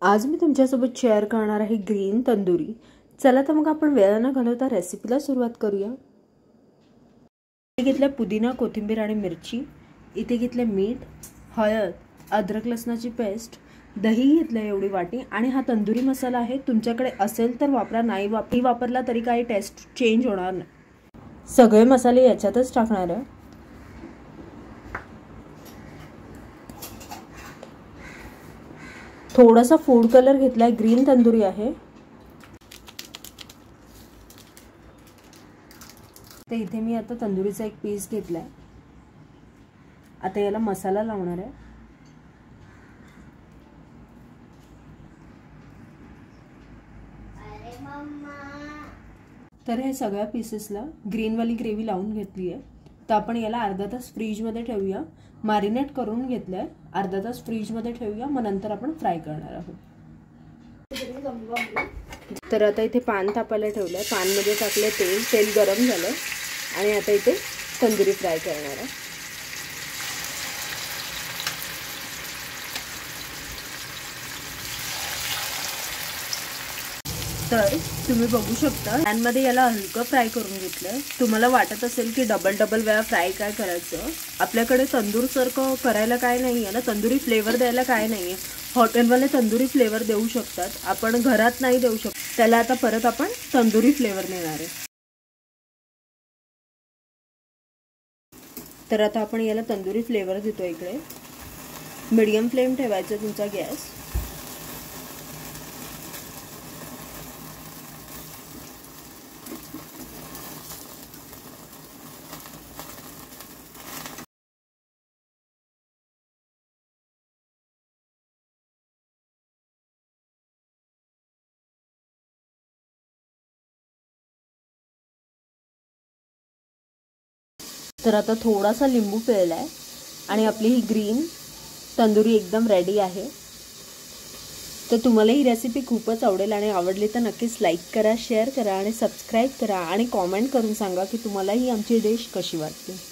आज मी तुमच्यासोबत शेअर करणार आहे ग्रीन तंदुरी। चला तर मग आपण वेळ न घालवता रेसिपीला सुरुवात करूया। इथे घेतले पुदिना, कोथिंबीर आणि मिरची। इथे घेतले मीठ, हळद, अद्रक लसणाची पेस्ट, दही घेतले एवढी वाटी आणि हा तंदुरी मसाला आहे। तुमच्याकडे असेल तर वापरा, नाही वापरला तरी काही टेस्ट चेंज होणार नाही। सगळे मसाले याच्यातच टाकणार आहे। थोडासा फूड कलर घेतलाय, ग्रीन तंदुरी आहे। ते इथे मी आता तंदुरीचा एक पीस घेतलाय। आता याला मसाला लावणार आहे। तर हे सगळ्या पीसेसला ग्रीन वाली ग्रेव्ही लावून घेतली आहे। तर आपण याला अर्धा तास फ्रीज मध्ये ठेवूया। मॅरिनेट करून घेतलंय, अर्धा तास फ्रीज मध्ये ठेवूया, मग नंतर आपण फ्राय करणार आहोत। तर आता इथे पॅन तापायला ठेवलंय, पॅन मध्ये टाकले तेल, तेल गरम झालंय आणि आता इथे तंदुरी फ्राय करणार आहे। तर तुम्ही बघू शकता पॅन मध्ये याला हलकं फ्राय करून घेतलंय। तुम्हाला वाटत असेल की डबल वेळा फ्राय काय करायचं, आपल्याकडे तंदूर सारखं करायला काय नाहीये ना, तंदुरी फ्लेवर द्यायला काय नाहीये। हॉटेलवाले तंदुरी फ्लेवर देऊ शकतात, आपण घरात नाही देऊ शकत। त्याला आता परत आपण तंदुरी फ्लेवर देणार आहे। तर आता आपण याला तंदुरी फ्लेवर देतो। इकडे मीडियम फ्लेम ठेवायचा तुमचा गॅस। तर आता थोडासा लिंबू पिळलाय आणि आपली ही ग्रीन तंदुरी एकदम रेडी आहे। तर तुम्हाला ही रेसिपी खूपच आवडेल आणि आवडली तर नक्कीच लाईक करा, शेअर करा आणि सबस्क्राइब करा आणि कमेंट करून सांगा की तुम्हाला ही आमची डिश कशी वाटते।